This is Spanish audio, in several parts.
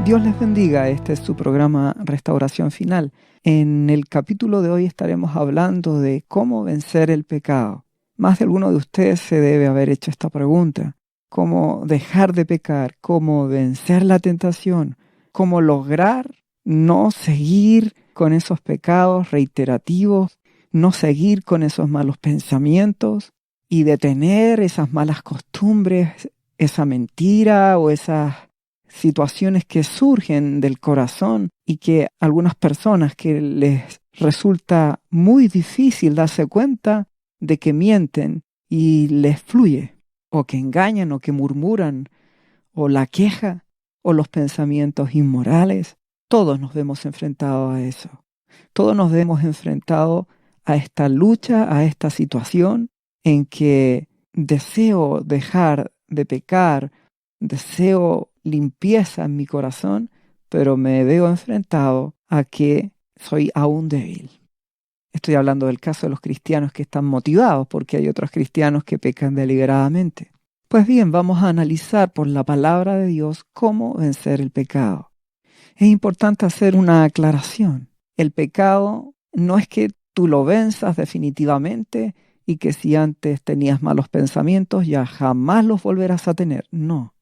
Dios les bendiga, este es su programa Restauración Final. En el capítulo de hoy estaremos hablando de cómo vencer el pecado. Más de alguno de ustedes se debe haber hecho esta pregunta. ¿Cómo dejar de pecar? ¿Cómo vencer la tentación? ¿Cómo lograr no seguir con esos pecados reiterativos? ¿No seguir con esos malos pensamientos? Y detener esas malas costumbres, esa mentira o esas situaciones que surgen del corazón y que algunas personas que les resulta muy difícil darse cuenta de que mienten y les fluye, o que engañan, o que murmuran, o la queja, o los pensamientos inmorales. Todos nos vemos enfrentados a eso. Todos nos vemos enfrentados a esta lucha, a esta situación en que deseo dejar de pecar, deseo limpieza en mi corazón, pero me veo enfrentado a que soy aún débil. Estoy hablando del caso de los cristianos que están motivados, porque hay otros cristianos que pecan deliberadamente. Pues bien, vamos a analizar por la palabra de Dios cómo vencer el pecado. Es importante hacer una aclaración. El pecado no es que tú lo venzas definitivamente y que si antes tenías malos pensamientos ya jamás los volverás a tener. No.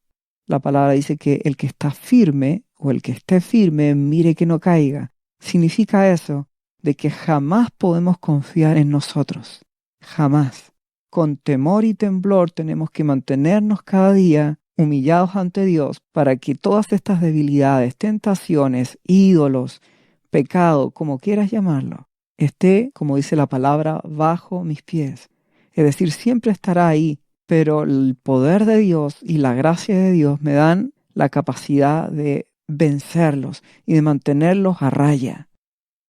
La palabra dice que el que está firme o el que esté firme, mire que no caiga. Significa eso, de que jamás podemos confiar en nosotros. Jamás. Con temor y temblor tenemos que mantenernos cada día humillados ante Dios para que todas estas debilidades, tentaciones, ídolos, pecado, como quieras llamarlo, esté, como dice la palabra, bajo mis pies. Es decir, siempre estará ahí, pero el poder de Dios y la gracia de Dios me dan la capacidad de vencerlos y de mantenerlos a raya.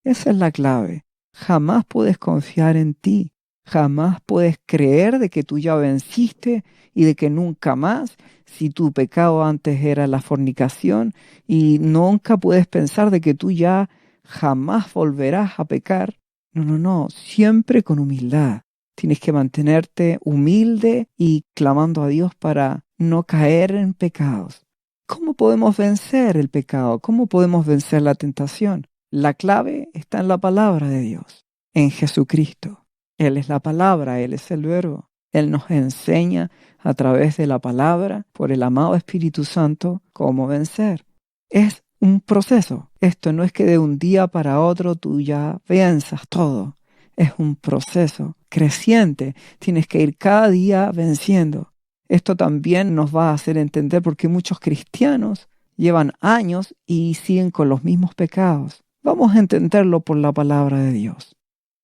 Esa es la clave. Jamás puedes confiar en ti. Jamás puedes creer de que tú ya venciste y de que nunca más, si tu pecado antes era la fornicación, y nunca puedes pensar de que tú ya jamás volverás a pecar. No, siempre con humildad. Tienes que mantenerte humilde y clamando a Dios para no caer en pecados. ¿Cómo podemos vencer el pecado? ¿Cómo podemos vencer la tentación? La clave está en la palabra de Dios, en Jesucristo. Él es la palabra, Él es el verbo. Él nos enseña a través de la palabra, por el amado Espíritu Santo, cómo vencer. Es un proceso. Esto no es que de un día para otro tú ya venzas todo. Es un proceso creciente. Tienes que ir cada día venciendo. Esto también nos va a hacer entender por qué muchos cristianos llevan años y siguen con los mismos pecados. Vamos a entenderlo por la palabra de Dios.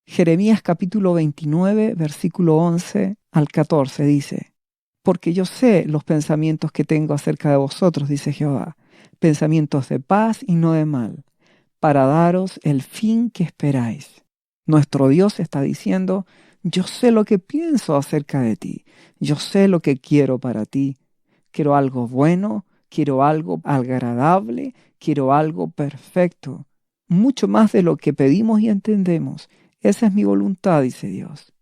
Jeremías capítulo 29, versículo 11 al 14 dice: Porque yo sé los pensamientos que tengo acerca de vosotros, dice Jehová, pensamientos de paz y no de mal, para daros el fin que esperáis. Nuestro Dios está diciendo: yo sé lo que pienso acerca de ti, yo sé lo que quiero para ti. Quiero algo bueno, quiero algo agradable, quiero algo perfecto. Mucho más de lo que pedimos y entendemos. Esa es mi voluntad, dice Dios.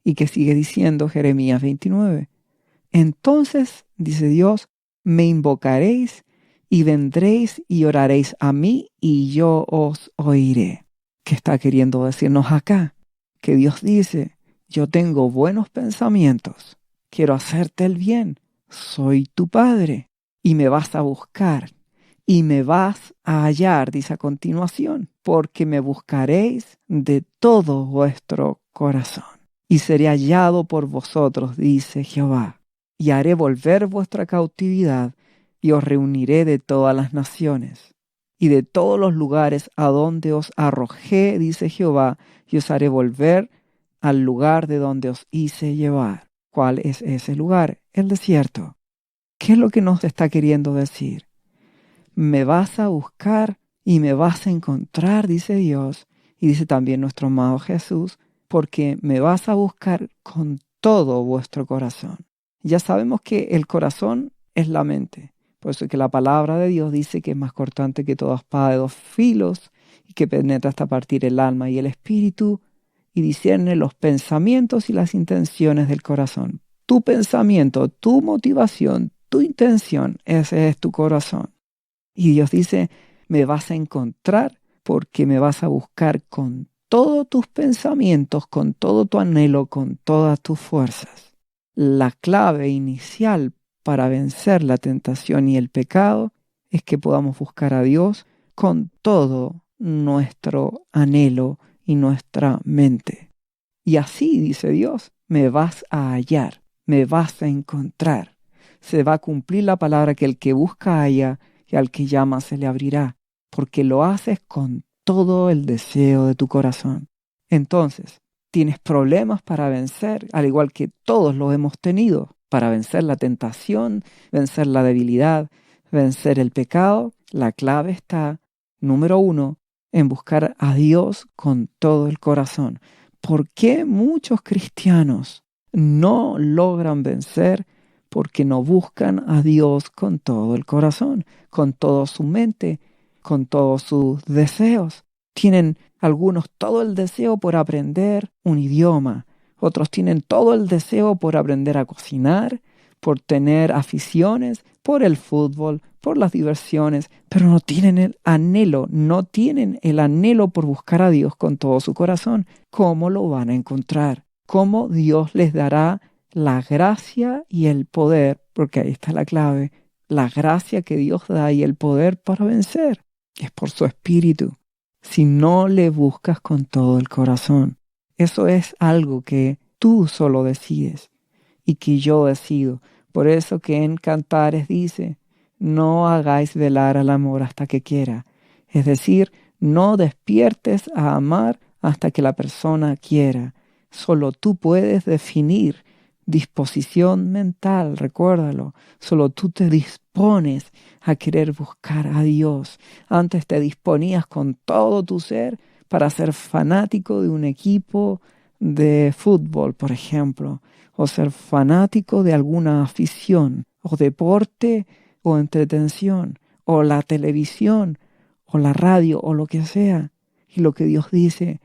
Y que sigue diciendo Jeremías 29. Entonces, dice Dios, me invocaréis y vendréis y oraréis a mí y yo os oiré. ¿Qué está queriendo decirnos acá? Que Dios dice: yo tengo buenos pensamientos, quiero hacerte el bien, soy tu Padre y me vas a buscar. Y me vas a hallar, dice a continuación, porque me buscaréis de todo vuestro corazón. Y seré hallado por vosotros, dice Jehová. Y haré volver vuestra cautividad, y os reuniré de todas las naciones. Y de todos los lugares a donde os arrojé, dice Jehová, y os haré volver al lugar de donde os hice llevar. ¿Cuál es ese lugar? El desierto. ¿Qué es lo que nos está queriendo decir? Me vas a buscar y me vas a encontrar, dice Dios, y dice también nuestro amado Jesús, porque me vas a buscar con todo vuestro corazón. Ya sabemos que el corazón es la mente, por eso es que la palabra de Dios dice que es más cortante que toda espada de dos filos y que penetra hasta partir el alma y el espíritu y discierne los pensamientos y las intenciones del corazón. Tu pensamiento, tu motivación, tu intención, ese es tu corazón. Y Dios dice, me vas a encontrar porque me vas a buscar con todos tus pensamientos, con todo tu anhelo, con todas tus fuerzas. La clave inicial para vencer la tentación y el pecado es que podamos buscar a Dios con todo nuestro anhelo y nuestra mente. Y así, dice Dios, me vas a hallar, me vas a encontrar. Se va a cumplir la palabra que el que busca halla y al que llama se le abrirá, porque lo haces con todo el deseo de tu corazón. Entonces, tienes problemas para vencer, al igual que todos los hemos tenido, para vencer la tentación, vencer la debilidad, vencer el pecado. La clave está, número 1, en buscar a Dios con todo el corazón. ¿Por qué muchos cristianos no logran vencer? Porque no buscan a Dios con todo el corazón, con toda su mente, con todos sus deseos. Tienen algunos todo el deseo por aprender un idioma, otros tienen todo el deseo por aprender a cocinar, por tener aficiones, por el fútbol, por las diversiones, pero no tienen el anhelo por buscar a Dios con todo su corazón. ¿Cómo lo van a encontrar? ¿Cómo Dios les dará la gracia y el poder? Porque ahí está la clave. La gracia que Dios da y el poder para vencer es por su Espíritu. Si no le buscas con todo el corazón, eso es algo que tú solo decides y que yo decido. Por eso que en Cantares dice, no hagáis velar al amor hasta que quiera. Es decir, no despiertes a amar hasta que la persona quiera. Solo tú puedes definir disposición mental, recuérdalo. Solo tú te dispones a querer buscar a Dios. Antes te disponías con todo tu ser para ser fanático de un equipo de fútbol, por ejemplo, o ser fanático de alguna afición, o deporte, o entretención, o la televisión, o la radio, o lo que sea. Y lo que Dios dice,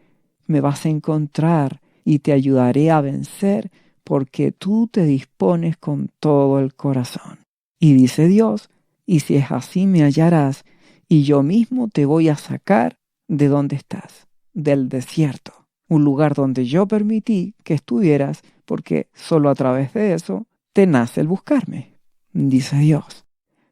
me vas a encontrar y te ayudaré a vencer porque tú te dispones con todo el corazón. Y dice Dios, y si es así me hallarás, y yo mismo te voy a sacar de donde estás, del desierto, un lugar donde yo permití que estuvieras, porque solo a través de eso te nace el buscarme, dice Dios.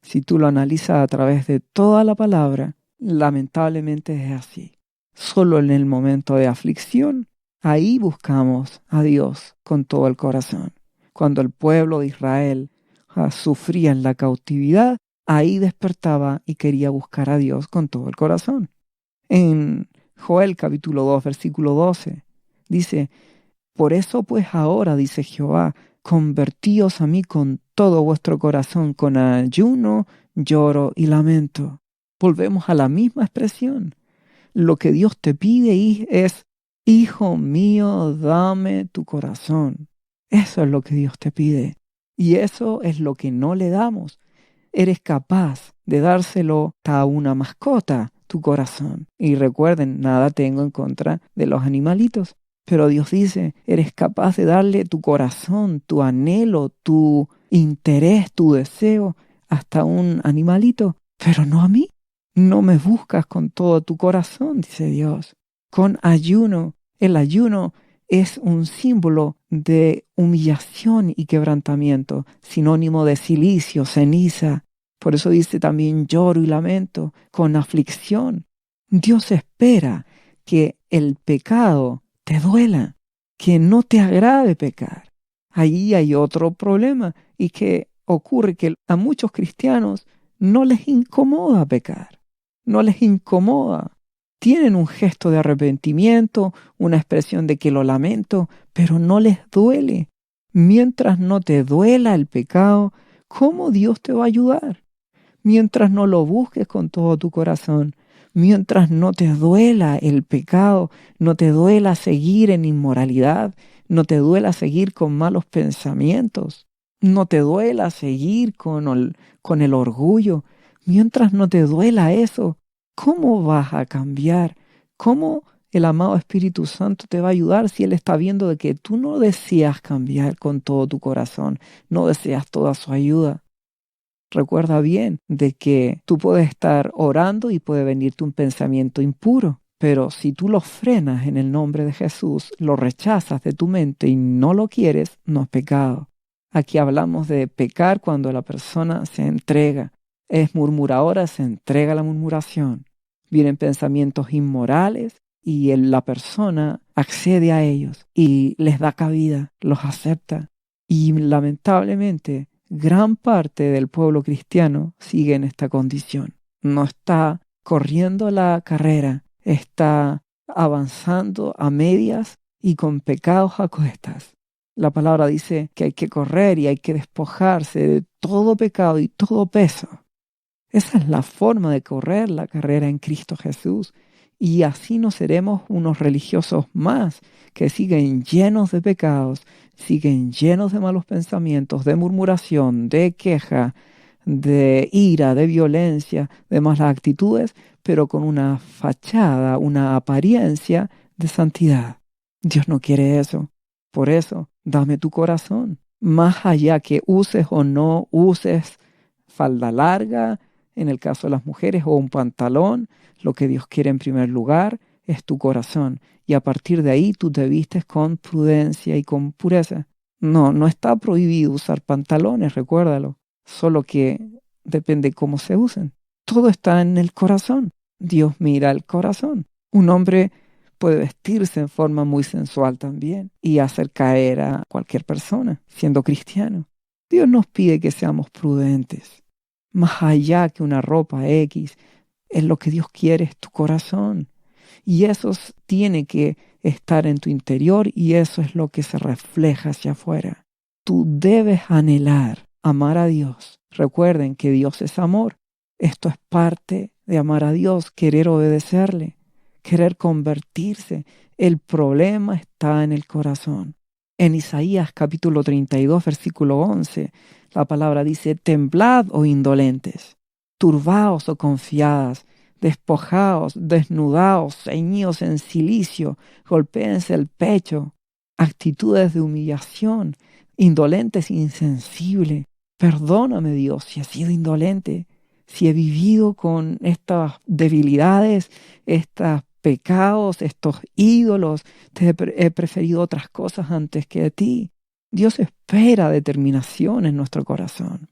Si tú lo analizas a través de toda la palabra, lamentablemente es así. Solo en el momento de aflicción, ahí buscamos a Dios con todo el corazón. Cuando el pueblo de Israel sufría en la cautividad, ahí despertaba y quería buscar a Dios con todo el corazón. En Joel capítulo 2, versículo 12, dice, por eso pues ahora, dice Jehová, convertíos a mí con todo vuestro corazón, con ayuno, lloro y lamento. Volvemos a la misma expresión. Lo que Dios te pide es, hijo mío, dame tu corazón. Eso es lo que Dios te pide. Y eso es lo que no le damos. Eres capaz de dárselo a una mascota, tu corazón. Y recuerden, nada tengo en contra de los animalitos. Pero Dios dice, eres capaz de darle tu corazón, tu anhelo, tu interés, tu deseo hasta un animalito, pero no a mí. No me buscas con todo tu corazón, dice Dios. Con ayuno. El ayuno es un símbolo de humillación y quebrantamiento, sinónimo de silicio, ceniza. Por eso dice también lloro y lamento, con aflicción. Dios espera que el pecado te duela, que no te agrade pecar. Allí hay otro problema y que ocurre que a muchos cristianos no les incomoda pecar, no les incomoda. Tienen un gesto de arrepentimiento, una expresión de que lo lamento, pero no les duele. Mientras no te duela el pecado, ¿cómo Dios te va a ayudar? Mientras no lo busques con todo tu corazón, mientras no te duela el pecado, no te duela seguir en inmoralidad, no te duela seguir con malos pensamientos, no te duela seguir con el orgullo, mientras no te duela eso, ¿cómo vas a cambiar? ¿Cómo el amado Espíritu Santo te va a ayudar si Él está viendo de que tú no deseas cambiar con todo tu corazón, no deseas toda su ayuda? Recuerda bien de que tú puedes estar orando y puede venirte un pensamiento impuro, pero si tú lo frenas en el nombre de Jesús, lo rechazas de tu mente y no lo quieres, no es pecado. Aquí hablamos de pecar cuando la persona se entrega. Es murmuradora, se entrega a la murmuración. Vienen pensamientos inmorales y la persona accede a ellos y les da cabida, los acepta. Y lamentablemente, gran parte del pueblo cristiano sigue en esta condición. No está corriendo la carrera, está avanzando a medias y con pecados a cuestas. La palabra dice que hay que correr y hay que despojarse de todo pecado y todo peso. Esa es la forma de correr la carrera en Cristo Jesús. Y así no seremos unos religiosos más que siguen llenos de pecados, siguen llenos de malos pensamientos, de murmuración, de queja, de ira, de violencia, de malas actitudes, pero con una fachada, una apariencia de santidad. Dios no quiere eso. Por eso, dame tu corazón. Más allá que uses o no uses falda larga, en el caso de las mujeres, o un pantalón, lo que Dios quiere en primer lugar es tu corazón. Y a partir de ahí tú te vistes con prudencia y con pureza. No está prohibido usar pantalones, recuérdalo. Solo que depende cómo se usen. Todo está en el corazón. Dios mira el corazón. Un hombre puede vestirse en forma muy sensual también y hacer caer a cualquier persona, siendo cristiano. Dios nos pide que seamos prudentes. Más allá que una ropa X, es lo que Dios quiere, es tu corazón. Y eso tiene que estar en tu interior y eso es lo que se refleja hacia afuera. Tú debes anhelar amar a Dios. Recuerden que Dios es amor. Esto es parte de amar a Dios, querer obedecerle, querer convertirse. El problema está en el corazón. En Isaías capítulo 32, versículo 11, la palabra dice, temblad, oh indolentes, turbaos, oh confiadas, despojaos, desnudaos, ceñidos en cilicio, golpéense el pecho, actitudes de humillación, indolentes, insensible. Perdóname, Dios, si he sido indolente, si he vivido con estas debilidades, estos pecados, estos ídolos, he preferido otras cosas antes que a ti. Dios espera determinación en nuestro corazón.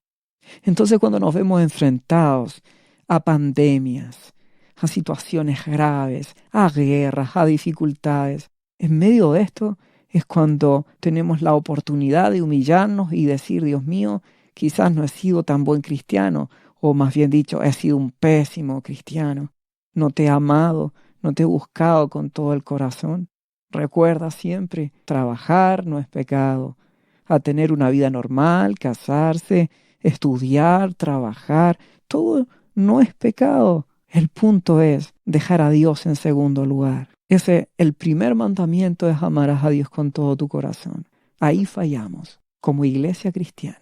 Entonces, cuando nos vemos enfrentados a pandemias, a situaciones graves, a guerras, a dificultades, en medio de esto es cuando tenemos la oportunidad de humillarnos y decir, Dios mío, quizás no he sido tan buen cristiano, o más bien dicho, he sido un pésimo cristiano. No te he amado, no te he buscado con todo el corazón. Recuerda siempre, trabajar no es pecado. A tener una vida normal, casarse, estudiar, trabajar, todo no es pecado. El punto es dejar a Dios en segundo lugar. El primer mandamiento es amarás a Dios con todo tu corazón. Ahí fallamos como iglesia cristiana.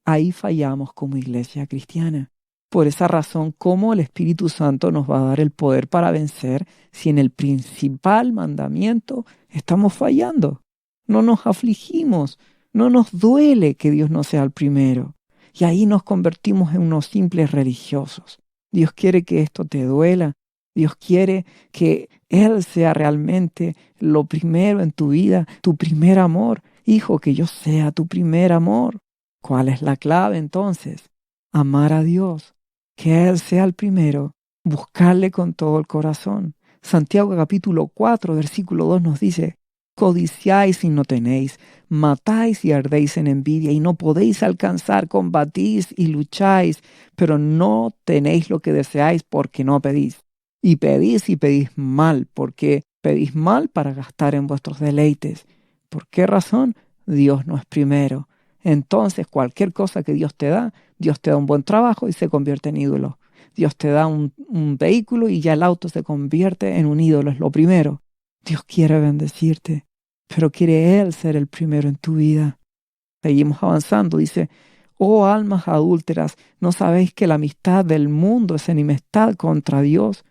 Ahí fallamos como iglesia cristiana. Por esa razón, ¿cómo el Espíritu Santo nos va a dar el poder para vencer si en el principal mandamiento estamos fallando? No nos afligimos, no nos duele que Dios no sea el primero. Y ahí nos convertimos en unos simples religiosos. Dios quiere que esto te duela. Dios quiere que Él sea realmente lo primero en tu vida, tu primer amor. Hijo, que yo sea tu primer amor. ¿Cuál es la clave entonces? Amar a Dios, que Él sea el primero, buscarle con todo el corazón. Santiago capítulo 4, versículo 2 nos dice, codiciáis y no tenéis, matáis y ardéis en envidia y no podéis alcanzar, combatís y lucháis, pero no tenéis lo que deseáis porque no pedís. Y pedís mal, porque pedís mal para gastar en vuestros deleites. ¿Por qué razón? Dios no es primero. Entonces cualquier cosa que Dios te da un buen trabajo y se convierte en ídolo. Dios te da un vehículo y ya el auto se convierte en un ídolo, es lo primero. Dios quiere bendecirte, pero quiere Él ser el primero en tu vida. Seguimos avanzando, dice, oh almas adúlteras, ¿no sabéis que la amistad del mundo es enemistad contra Dios?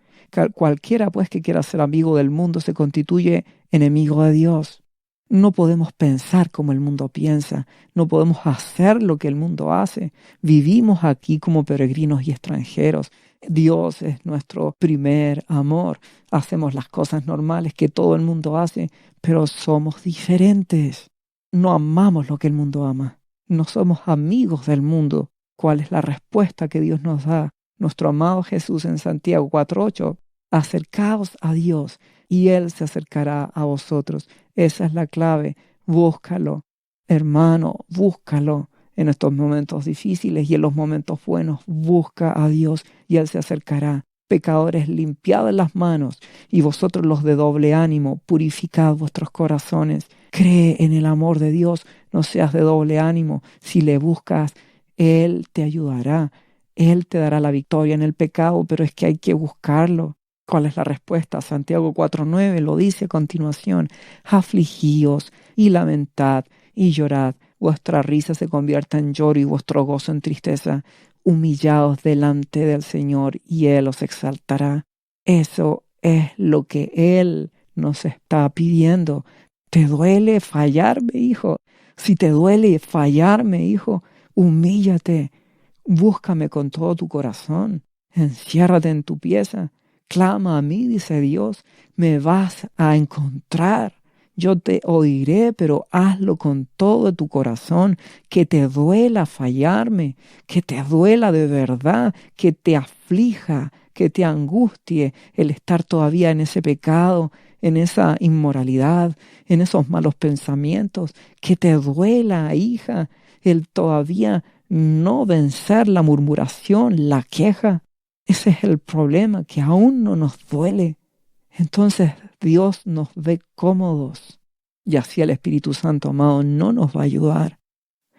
Cualquiera pues que quiera ser amigo del mundo se constituye enemigo de Dios. No podemos pensar como el mundo piensa, no podemos hacer lo que el mundo hace. Vivimos aquí como peregrinos y extranjeros. Dios es nuestro primer amor. Hacemos las cosas normales que todo el mundo hace, pero somos diferentes. No amamos lo que el mundo ama. No somos amigos del mundo. ¿Cuál es la respuesta que Dios nos da? Nuestro amado Jesús en Santiago 4:8. Acercaos a Dios y Él se acercará a vosotros. Esa es la clave. Búscalo, hermano, búscalo. En estos momentos difíciles y en los momentos buenos, busca a Dios y Él se acercará. Pecadores, limpiad las manos, y vosotros los de doble ánimo, purificad vuestros corazones. Cree en el amor de Dios, no seas de doble ánimo. Si le buscas, Él te ayudará. Él te dará la victoria en el pecado, pero es que hay que buscarlo. ¿Cuál es la respuesta? Santiago 4:9 lo dice a continuación. Afligíos y lamentad y llorad. Vuestra risa se convierta en lloro y vuestro gozo en tristeza. Humillaos delante del Señor y Él os exaltará. Eso es lo que Él nos está pidiendo. ¿Te duele fallarme, hijo? Si te duele fallarme, hijo, humíllate. Búscame con todo tu corazón. Enciérrate en tu pieza. Clama a mí, dice Dios. Me vas a encontrar. Yo te oiré, pero hazlo con todo tu corazón. Que te duela fallarme, que te duela de verdad, que te aflija, que te angustie el estar todavía en ese pecado, en esa inmoralidad, en esos malos pensamientos. Que te duela, hija, el todavía no vencer la murmuración, la queja. Ese es el problema, que aún no nos duele. Entonces Dios nos ve cómodos y así el Espíritu Santo amado no nos va a ayudar.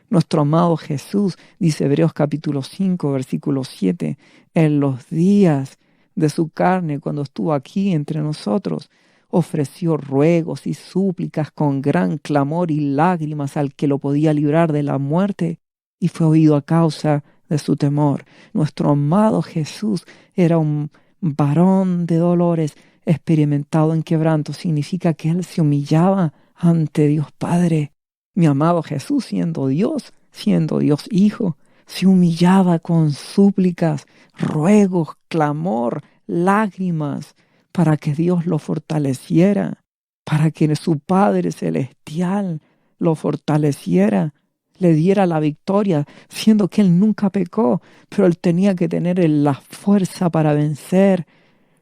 Nuestro amado Jesús, dice Hebreos capítulo 5, versículo 7, en los días de su carne, cuando estuvo aquí entre nosotros, ofreció ruegos y súplicas con gran clamor y lágrimas al que lo podía librar de la muerte, y fue oído a causa de su temor. Nuestro amado Jesús era un varón de dolores, experimentado en quebranto. Significa que Él se humillaba ante Dios Padre. Mi amado Jesús, siendo Dios Hijo, se humillaba con súplicas, ruegos, clamor, lágrimas, para que Dios lo fortaleciera, para que su Padre Celestial lo fortaleciera, le diera la victoria, siendo que Él nunca pecó, pero Él tenía que tener la fuerza para vencer.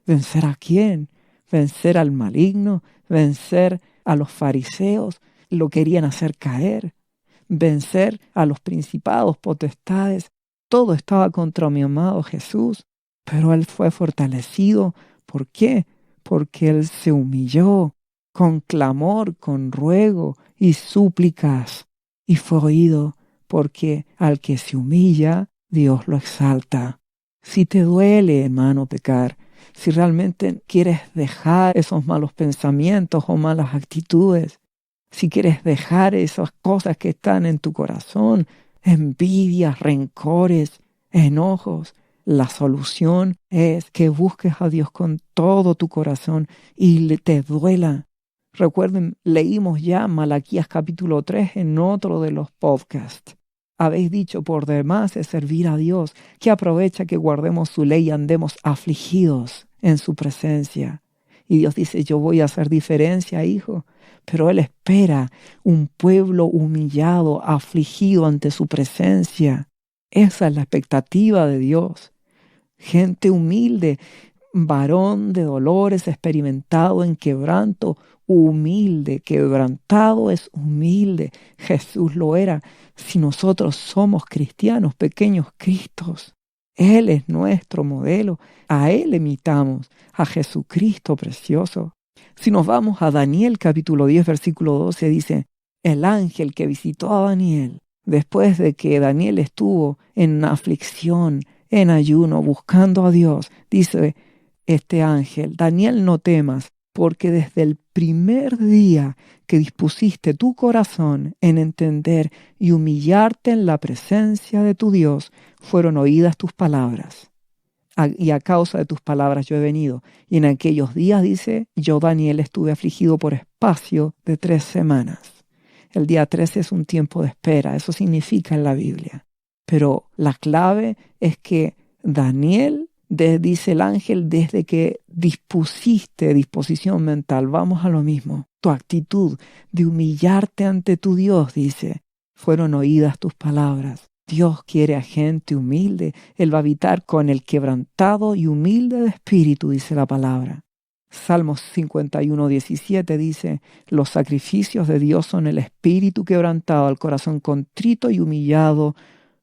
¿Vencer a quién? Vencer al maligno, vencer a los fariseos, lo querían hacer caer, vencer a los principados, potestades. Todo estaba contra mi amado Jesús, pero Él fue fortalecido. ¿Por qué? Porque Él se humilló con clamor, con ruego y súplicas, y fue oído, porque al que se humilla, Dios lo exalta. Si te duele, hermano, pecar, si realmente quieres dejar esos malos pensamientos o malas actitudes, si quieres dejar esas cosas que están en tu corazón, envidias, rencores, enojos, la solución es que busques a Dios con todo tu corazón y te duela. Recuerden, leímos ya Malaquías capítulo 3 en otro de los podcasts. Habéis dicho, por demás es servir a Dios, que aprovecha que guardemos su ley y andemos afligidos en su presencia. Y Dios dice, yo voy a hacer diferencia, hijo, pero Él espera un pueblo humillado, afligido ante su presencia. Esa es la expectativa de Dios. Gente humilde, varón de dolores, experimentado en quebranto, humilde, quebrantado es humilde. Jesús lo era. Si nosotros somos cristianos, pequeños Cristos, Él es nuestro modelo. A Él imitamos, a Jesucristo precioso. Si nos vamos a Daniel capítulo 10, versículo 12, dice, el ángel que visitó a Daniel, después de que Daniel estuvo en aflicción, en ayuno, buscando a Dios, dice este ángel, Daniel, no temas, porque desde el primer día que dispusiste tu corazón en entender y humillarte en la presencia de tu Dios, fueron oídas tus palabras. y a causa de tus palabras yo he venido. Y en aquellos días, dice, yo, Daniel, estuve afligido por espacio de 3 semanas. El día 13 es un tiempo de espera, eso significa en la Biblia. Pero la clave es que Daniel, dice el ángel, desde que dispusiste disposición mental, vamos a lo mismo, tu actitud de humillarte ante tu Dios, dice, fueron oídas tus palabras. Dios quiere a gente humilde. Él va a habitar con el quebrantado y humilde de espíritu, dice la palabra. Salmos 51:17 dice, los sacrificios de Dios son el espíritu quebrantado, al corazón contrito y humillado,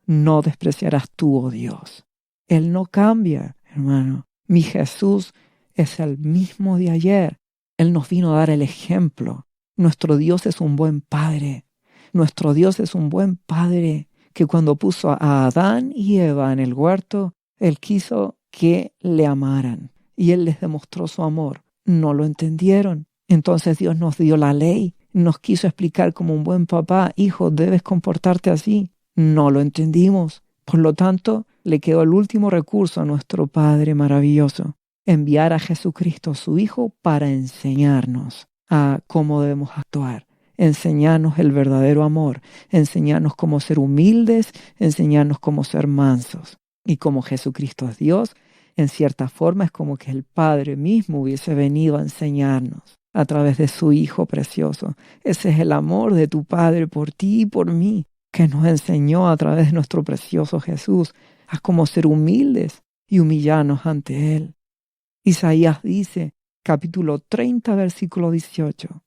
no despreciarás tú, oh Dios. Él no cambia, hermano. Mi Jesús es el mismo de ayer. Él nos vino a dar el ejemplo. Nuestro Dios es un buen Padre. Nuestro Dios es un buen Padre que cuando puso a Adán y Eva en el huerto, Él quiso que le amaran. Y Él les demostró su amor. No lo entendieron. Entonces Dios nos dio la ley. Nos quiso explicar como un buen papá, hijo, debes comportarte así. No lo entendimos. Por lo tanto, le quedó el último recurso a nuestro Padre maravilloso. Enviar a Jesucristo, su Hijo, para enseñarnos a cómo debemos actuar. Enseñarnos el verdadero amor, enseñarnos cómo ser humildes, enseñarnos cómo ser mansos. Y como Jesucristo es Dios, en cierta forma es como que el Padre mismo hubiese venido a enseñarnos a través de su Hijo precioso. Ese es el amor de tu Padre por ti y por mí, que nos enseñó a través de nuestro precioso Jesús a cómo ser humildes y humillarnos ante Él. Isaías dice, capítulo 30, versículo 18.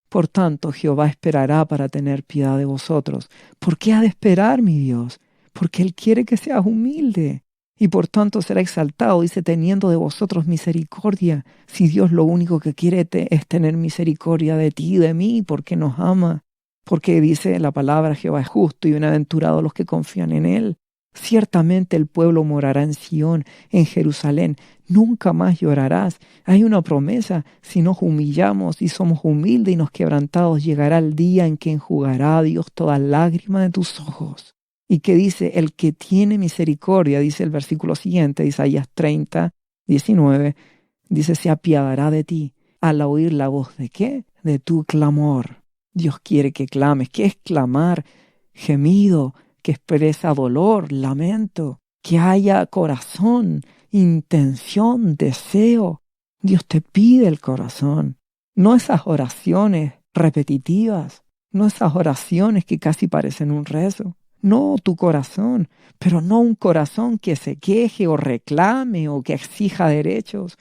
Por tanto, Jehová esperará para tener piedad de vosotros. ¿Por qué ha de esperar, mi Dios? Porque Él quiere que seas humilde. Y por tanto será exaltado, dice, teniendo de vosotros misericordia. Si Dios lo único que quiere es tener misericordia de ti y de mí, porque nos ama. Porque dice la palabra, Jehová es justo y bienaventurados los que confían en Él. Ciertamente el pueblo morará en Sión, en Jerusalén. Nunca más llorarás. Hay una promesa. Si nos humillamos y somos humildes y nos quebrantados, llegará el día en que enjugará a Dios toda lágrima de tus ojos. Y que dice, el que tiene misericordia, dice el versículo siguiente, Isaías 30:19, dice, se apiadará de ti al oír la voz de ¿qué? De tu clamor. Dios quiere que clames. ¿Qué es clamar? Gemido, que expresa dolor, lamento, que haya corazón, intención, deseo. Dios te pide el corazón, no esas oraciones repetitivas, no esas oraciones que casi parecen un rezo. No, tu corazón, pero no un corazón que se queje o reclame o que exija derechos.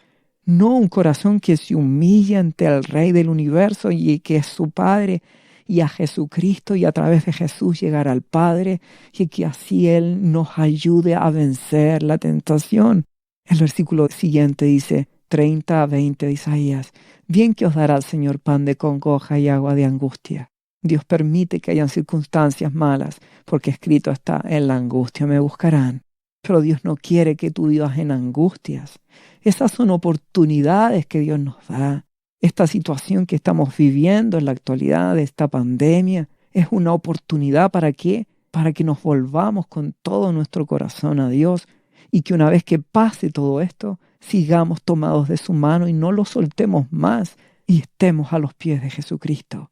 No un corazón que se humilla ante el Rey del universo y que es su Padre, y a Jesucristo, y a través de Jesús llegar al Padre, y que así Él nos ayude a vencer la tentación. El versículo siguiente dice, 30:20 de Isaías, bien que os dará el Señor pan de congoja y agua de angustia. Dios permite que hayan circunstancias malas, porque escrito está, en la angustia me buscarán. Pero Dios no quiere que tú vivas en angustias. Esas son oportunidades que Dios nos da. Esta situación que estamos viviendo en la actualidad, esta pandemia, es una oportunidad ¿para qué? Para que nos volvamos con todo nuestro corazón a Dios y que una vez que pase todo esto, sigamos tomados de su mano y no lo soltemos más y estemos a los pies de Jesucristo.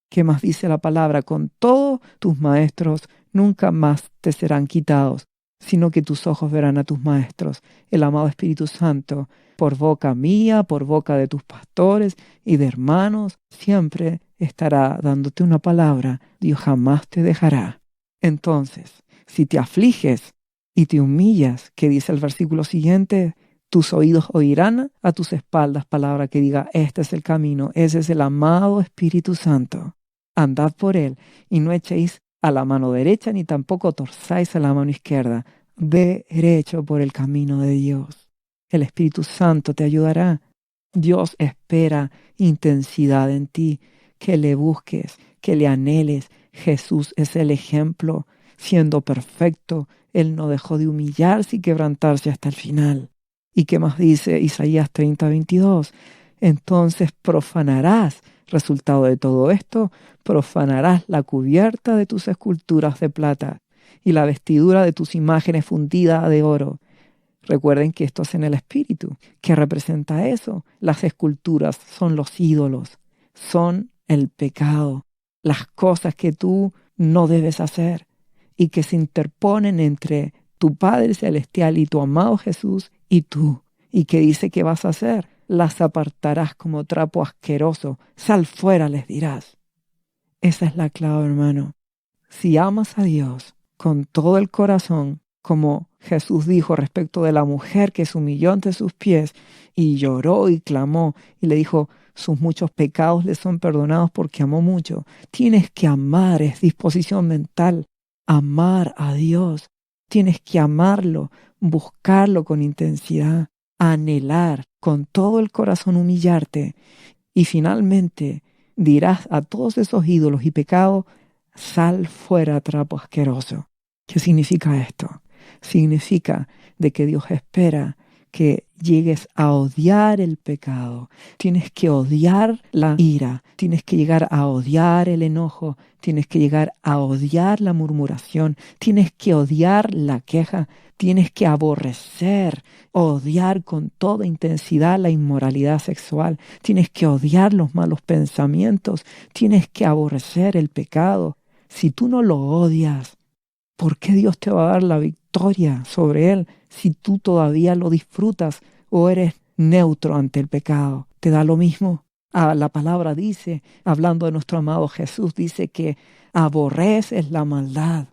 ¿Qué más dice la palabra? Con todos tus maestros nunca más te serán quitados, sino que tus ojos verán a tus maestros, el amado Espíritu Santo, por boca mía, por boca de tus pastores y de hermanos, siempre estará dándote una palabra. Dios jamás te dejará. Entonces, si te afliges y te humillas, que dice el versículo siguiente, tus oídos oirán a tus espaldas palabra que diga, este es el camino, ese es el amado Espíritu Santo. Andad por él y no echéis a la mano derecha ni tampoco torzáis a la mano izquierda. Ve derecho por el camino de Dios. El Espíritu Santo te ayudará. Dios espera intensidad en ti, que le busques, que le anheles. Jesús es el ejemplo. Siendo perfecto, Él no dejó de humillarse y quebrantarse hasta el final. ¿Y qué más dice Isaías 30:22? Entonces profanarás, resultado de todo esto, profanarás la cubierta de tus esculturas de plata y la vestidura de tus imágenes fundida de oro. Recuerden que esto es en el espíritu. ¿Qué representa eso? Las esculturas son los ídolos, son el pecado, las cosas que tú no debes hacer y que se interponen entre tu Padre Celestial y tu amado Jesús y tú. ¿Y qué dice que vas a hacer? Las apartarás como trapo asqueroso. Sal fuera, les dirás. Esa es la clave, hermano. Si amas a Dios con todo el corazón, como Jesús dijo respecto de la mujer que se humilló ante sus pies y lloró y clamó y le dijo, sus muchos pecados le son perdonados porque amó mucho. Tienes que amar, es disposición mental, amar a Dios. Tienes que amarlo, buscarlo con intensidad, anhelar con todo el corazón humillarte y finalmente dirás a todos esos ídolos y pecados, sal fuera, trapo asqueroso. ¿Qué significa esto? Significa de que Dios espera que llegues a odiar el pecado. Tienes que odiar la ira, tienes que llegar a odiar el enojo, tienes que llegar a odiar la murmuración, tienes que odiar la queja, tienes que aborrecer, odiar con toda intensidad la inmoralidad sexual, tienes que odiar los malos pensamientos, tienes que aborrecer el pecado. Si tú no lo odias, ¿por qué Dios te va a dar la victoria sobre él si tú todavía lo disfrutas o eres neutro ante el pecado? ¿Te da lo mismo? La palabra dice, hablando de nuestro amado Jesús, dice que aborreces la maldad,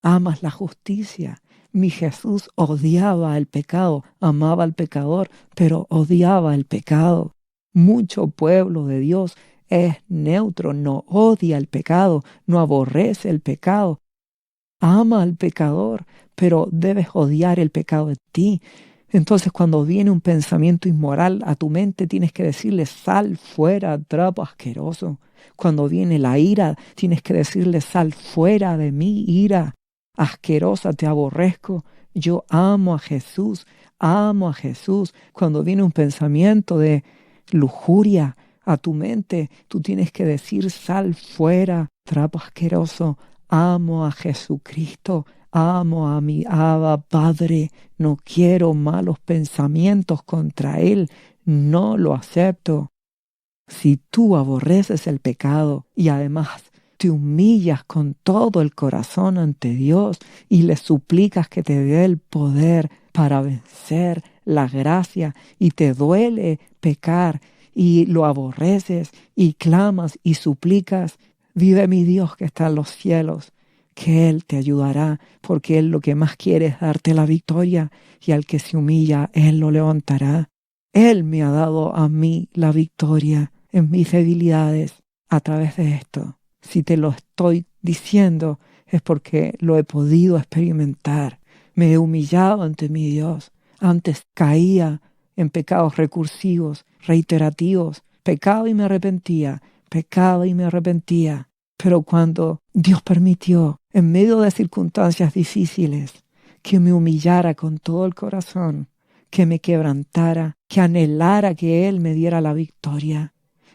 amas la justicia. Mi Jesús odiaba el pecado, amaba al pecador, pero odiaba el pecado. Mucho pueblo de Dios es neutro, no odia el pecado, no aborrece el pecado. Ama al pecador, pero debes odiar el pecado de ti. Entonces, cuando viene un pensamiento inmoral a tu mente, tienes que decirle, sal fuera, trapo asqueroso. Cuando viene la ira, tienes que decirle, sal fuera de mí, ira asquerosa, te aborrezco. Yo amo a Jesús, amo a Jesús. Cuando viene un pensamiento de lujuria a tu mente, tú tienes que decir, sal fuera, trapo asqueroso. Amo a Jesucristo, amo a mi Abba Padre, no quiero malos pensamientos contra Él, no lo acepto. Si tú aborreces el pecado y además te humillas con todo el corazón ante Dios y le suplicas que te dé el poder para vencer la gracia y te duele pecar y lo aborreces y clamas y suplicas, vive mi Dios que está en los cielos, que Él te ayudará, porque Él lo que más quiere es darte la victoria, y al que se humilla, Él lo levantará. Él me ha dado a mí la victoria en mis debilidades a través de esto. Si te lo estoy diciendo, es porque lo he podido experimentar. Me he humillado ante mi Dios. Antes caía en pecados recursivos, reiterativos. Pecaba y me arrepentía, pecaba y me arrepentía. Pero cuando Dios permitió, en medio de circunstancias difíciles, que me humillara con todo el corazón, que me quebrantara, que anhelara que Él me diera la victoria,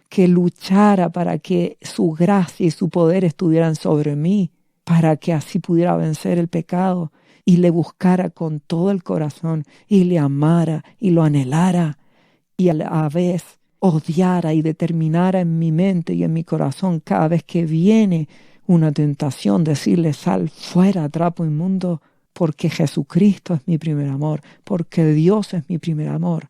que luchara para que su gracia y su poder estuvieran sobre mí, para que así pudiera vencer el pecado, y le buscara con todo el corazón, y le amara y lo anhelara, y a la vez odiara y determinara en mi mente y en mi corazón cada vez que viene una tentación, decirle, sal fuera, trapo inmundo, porque Jesucristo es mi primer amor, porque Dios es mi primer amor.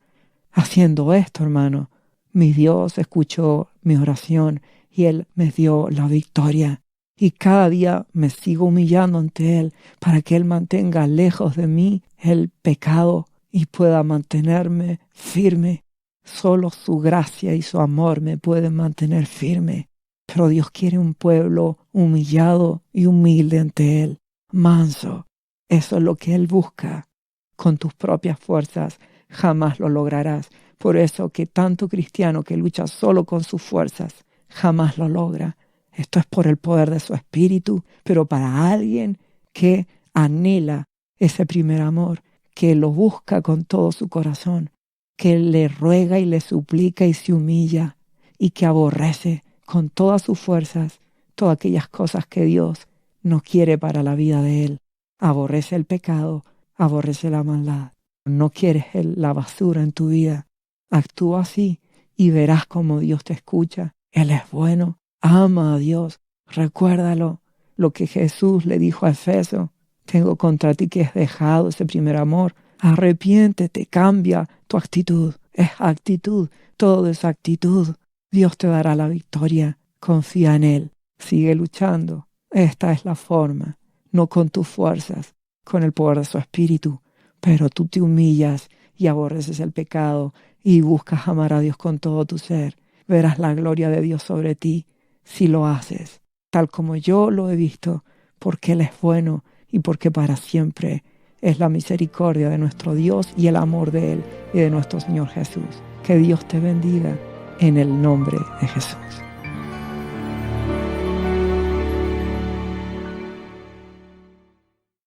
Haciendo esto, hermano, mi Dios escuchó mi oración y Él me dio la victoria. Y cada día me sigo humillando ante Él para que Él mantenga lejos de mí el pecado y pueda mantenerme firme. Solo su gracia y su amor me pueden mantener firme. Pero Dios quiere un pueblo humillado y humilde ante Él, manso. Eso es lo que Él busca. Con tus propias fuerzas jamás lo lograrás. Por eso que tanto cristiano que lucha solo con sus fuerzas jamás lo logra. Esto es por el poder de su espíritu, pero para alguien que anhela ese primer amor, que lo busca con todo su corazón, que le ruega y le suplica y se humilla y que aborrece con todas sus fuerzas todas aquellas cosas que Dios no quiere para la vida de él. Aborrece el pecado, aborrece la maldad. No quieres la basura en tu vida. Actúa así y verás cómo Dios te escucha. Él es bueno. Ama a Dios. Recuérdalo. Lo que Jesús le dijo a Efeso. Tengo contra ti que has dejado ese primer amor. Arrepiéntete, cambia tu actitud. Es actitud, todo es actitud. Dios te dará la victoria. Confía en Él. Sigue luchando. Esta es la forma. No con tus fuerzas, con el poder de su Espíritu. Pero tú te humillas y aborreces el pecado y buscas amar a Dios con todo tu ser. Verás la gloria de Dios sobre ti si lo haces, tal como yo lo he visto, porque Él es bueno y porque para siempre es la misericordia de nuestro Dios y el amor de Él y de nuestro Señor Jesús. Que Dios te bendiga en el nombre de Jesús.